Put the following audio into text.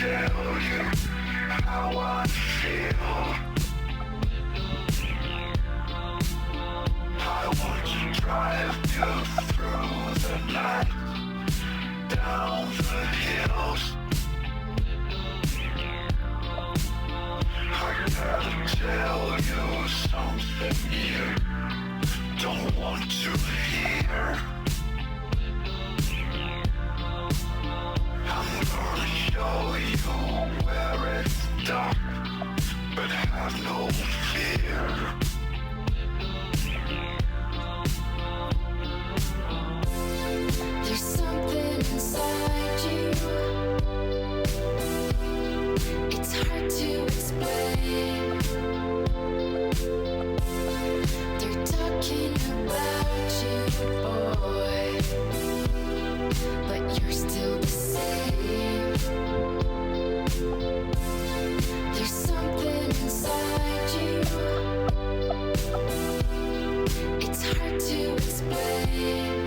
tell you how I feel. I want to drive you through the night, down the hills. I gotta tell you something you don't want to hear. I'm gonna show you where it's dark, but have no fear. There's something inside you. It's hard to explain. They're talking about you, boy, but you're still the same. There's something inside you. It's hard to explain.